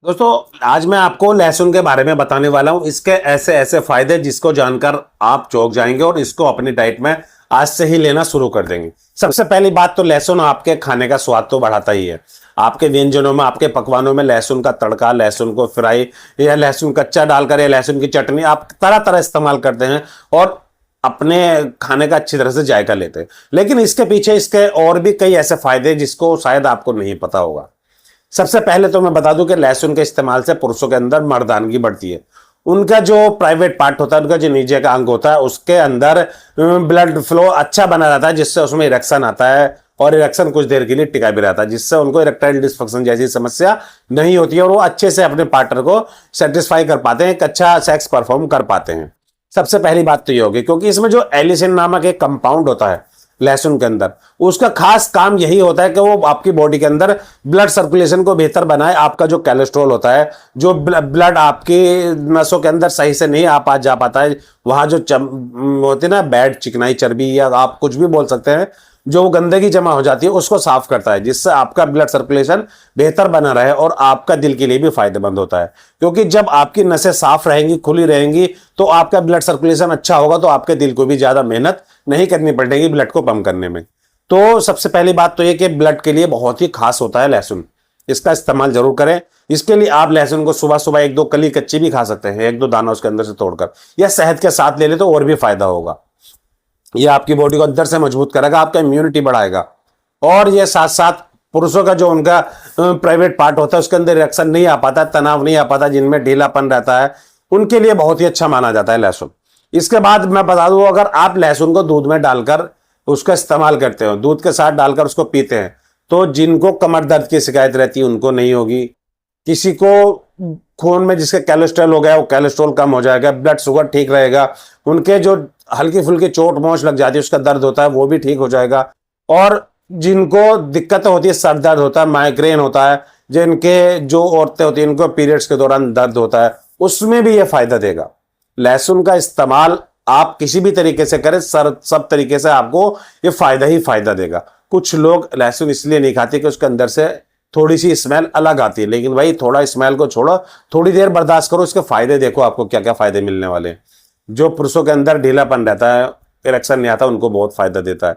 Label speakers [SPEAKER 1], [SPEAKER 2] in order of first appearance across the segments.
[SPEAKER 1] दोस्तों, आज मैं आपको लहसुन के बारे में बताने वाला हूं। इसके ऐसे ऐसे फायदे जिसको जानकर आप चौंक जाएंगे और इसको अपनी डाइट में आज से ही लेना शुरू कर देंगे। सबसे पहली बात तो लहसुन आपके खाने का स्वाद तो बढ़ाता ही है। आपके व्यंजनों में, आपके पकवानों में लहसुन का तड़का, लहसुन को फ्राई या लहसुन कच्चा डालकर या लहसुन की चटनी आप तरह तरह इस्तेमाल करते हैं और अपने खाने का अच्छी तरह से जायका लेते हैं। लेकिन इसके पीछे इसके और भी कई ऐसे फायदे जिसको शायद आपको नहीं पता होगा। सबसे पहले तो मैं बता दूं कि लहसुन के इस्तेमाल से पुरुषों के अंदर मर्दानगी बढ़ती है। उनका जो प्राइवेट पार्ट होता है, उनका जो नीचे का अंग होता है, उसके अंदर ब्लड फ्लो अच्छा बना रहता है, जिससे उसमें इरेक्शन आता है और इरेक्शन कुछ देर के लिए टिका भी रहता है, जिससे उनको इरेक्टाइल डिस्फंक्शन जैसी समस्या नहीं होती है और वो अच्छे से अपने पार्टनर को सेटिस्फाई कर पाते हैं, एक अच्छा सेक्स परफॉर्म कर पाते हैं। सबसे पहली बात तो ये होगी, क्योंकि इसमें जो एलिसिन नामक एक कंपाउंड होता है लहसुन के अंदर, उसका खास काम यही होता है कि वो आपकी बॉडी के अंदर ब्लड सर्कुलेशन को बेहतर बनाए। आपका जो कोलेस्ट्रॉल होता है, जो ब्लड आपकी नसों के अंदर सही से नहीं जा पाता है, वहां जो होती है ना बैड चिकनाई चर्बी या आप कुछ भी बोल सकते हैं, जो गंदगी जमा हो जाती है उसको साफ करता है, जिससे आपका ब्लड सर्कुलेशन बेहतर बना रहे और आपका दिल के लिए भी फायदेमंद होता है। क्योंकि जब आपकी नसें साफ रहेंगी, खुली रहेंगी, तो आपका ब्लड सर्कुलेशन अच्छा होगा, तो आपके दिल को भी ज्यादा मेहनत नहीं करनी पड़ेगी ब्लड को पंप करने में। तो सबसे पहली बात तो ये कि ब्लड के लिए बहुत ही खास होता है लहसुन, इसका इस्तेमाल जरूर करें। इसके लिए आप लहसुन को सुबह सुबह एक दो कली कच्ची भी खा सकते हैं, एक दो दाना उसके अंदर से तोड़कर, या शहद के साथ ले ले तो और भी फायदा होगा। ये आपकी बॉडी को अंदर से मजबूत करेगा, आपका इम्यूनिटी बढ़ाएगा। और ये साथ साथ पुरुषों का जो उनका प्राइवेट पार्ट होता है उसके अंदर रिएक्शन नहीं आ पाता, तनाव नहीं आ पाता, जिनमें ढीलापन रहता है, उनके लिए बहुत ही अच्छा माना जाता है लहसुन। इसके बाद मैं बता दूं, अगर आप लहसुन को दूध में डालकर उसका इस्तेमाल करते हो, दूध के साथ डालकर उसको पीते हैं, तो जिनको कमर दर्द की शिकायत रहती है उनको नहीं होगी। किसी को खून में जिसके कोलेस्ट्रॉल हो गया वो कोलेस्ट्रॉल कम हो जाएगा, ब्लड शुगर ठीक रहेगा, उनके जो हल्की फुल्की चोट मोच लग जाती है उसका दर्द होता है वो भी ठीक हो जाएगा। और जिनको दिक्कत होती है, सर दर्द होता है, माइग्रेन होता है, जिनके जो औरतें होती हैं इनको पीरियड्स के दौरान दर्द होता है, उसमें भी ये फायदा देगा। लहसुन का इस्तेमाल आप किसी भी तरीके से करें, सब तरीके से आपको ये फायदा ही फायदा देगा। कुछ लोग लहसुन इसलिए नहीं खाते कि उसके अंदर से थोड़ी सी स्मेल अलग आती है, लेकिन भाई थोड़ा स्मेल को छोड़ो, थोड़ी देर बर्दाश्त करो, उसके फायदे देखो आपको क्या क्या फायदे मिलने वाले हैं। जो पुरुषों के अंदर ढीलापन रहता है, इरेक्शन नहीं आता, उनको बहुत फायदा देता है।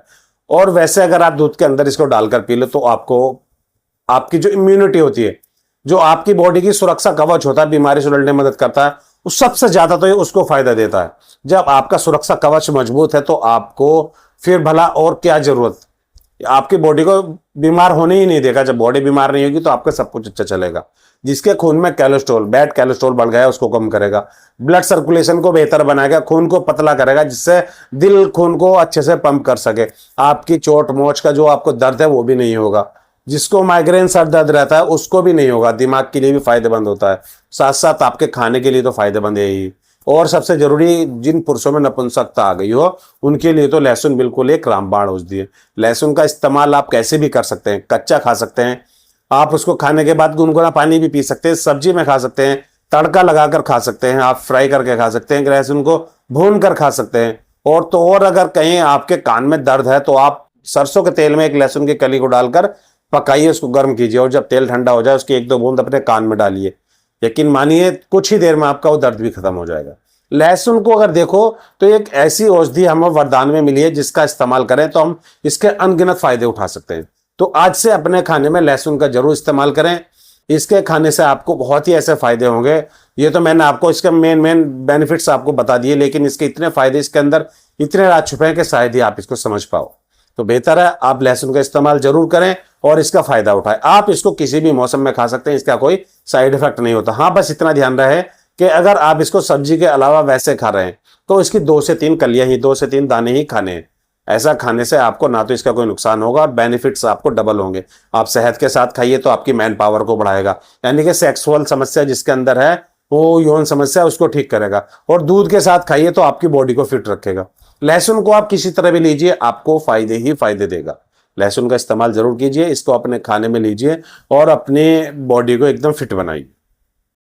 [SPEAKER 1] और वैसे अगर आप दूध के अंदर इसको डालकर पी लो तो आपको आपकी जो इम्यूनिटी होती है, जो आपकी बॉडी की सुरक्षा कवच होता है, बीमारी से लड़ने में मदद करता है, उस सबसे ज्यादा तो ये उसको फायदा देता है। जब आपका सुरक्षा कवच मजबूत है तो आपको फिर भला और क्या जरूरत, आपकी बॉडी को बीमार होने ही नहीं देगा। जब बॉडी बीमार नहीं होगी तो आपका सब कुछ अच्छा चलेगा। जिसके खून में कोलेस्ट्रॉल, बैड कोलेस्ट्रॉल बढ़ गया है, उसको कम करेगा, ब्लड सर्कुलेशन को बेहतर बनाएगा, खून को पतला करेगा, जिससे दिल खून को अच्छे से पंप कर सके। आपकी चोट मोच का जो आपको दर्द है वो भी नहीं होगा, जिसको माइग्रेन सर दर्द रहता है उसको भी नहीं होगा। दिमाग के लिए भी फायदेमंद होता है, साथ साथ आपके खाने के लिए तो फायदेमंद है ही। और सबसे जरूरी, जिन पुरुषों में नपुंसकता आ गई हो उनके लिए तो लहसुन बिल्कुल एक रामबाण औषधि है। लहसुन का इस्तेमाल आप कैसे भी कर सकते हैं, कच्चा खा सकते हैं, आप उसको खाने के बाद गुनगुना पानी भी पी सकते हैं, सब्जी में खा सकते हैं, तड़का लगाकर खा सकते हैं, आप फ्राई करके खा सकते हैं, लहसुन को भून कर खा सकते हैं। और तो और अगर कहीं आपके कान में दर्द है तो आप सरसों के तेल में एक लहसुन की कली को डालकर पकाइए, उसको गर्म कीजिए और जब तेल ठंडा हो जाए उसकी एक दो बूंद अपने कान में डालिए। यकीन मानिए कुछ ही देर में आपका वो दर्द भी खत्म हो जाएगा। लहसुन को अगर देखो तो एक ऐसी औषधि हमें वरदान में मिली है, जिसका इस्तेमाल करें तो हम इसके अनगिनत फायदे उठा सकते हैं। तो आज से अपने खाने में लहसुन का जरूर इस्तेमाल करें। इसके खाने से आपको बहुत ही ऐसे फायदे होंगे। ये तो मैंने आपको इसके मेन बेनिफिट्स आपको बता दिए, लेकिन इसके इतने फायदे इसके अंदर इतने राज छुपे हैं कि शायद ही आप इसको समझ पाओ। तो बेहतर है आप लहसुन का इस्तेमाल जरूर करें और इसका फायदा उठाएं। आप इसको किसी भी मौसम में खा सकते हैं, इसका कोई साइड इफेक्ट नहीं होता। हाँ, बस इतना ध्यान रहे कि अगर आप इसको सब्जी के अलावा वैसे खा रहे हैं तो इसकी 2 से 3 कलियां ही, 2 से 3 दाने ही खाने हैं। ऐसा खाने से आपको ना तो इसका कोई नुकसान होगा और बेनिफिट्स आपको डबल होंगे। आप सेहत के साथ खाइए तो आपकी मैन पावर को बढ़ाएगा, यानी कि सेक्सुअल समस्या जिसके अंदर है, वो यौन समस्या, उसको ठीक करेगा। और दूध के साथ खाइए तो आपकी बॉडी को फिट रखेगा। लहसुन को आप किसी तरह भी लीजिए, आपको फायदे ही फायदे देगा। लहसुन का इस्तेमाल जरूर कीजिए, इसको अपने खाने में लीजिए और अपने बॉडी को एकदम फिट बनाइए।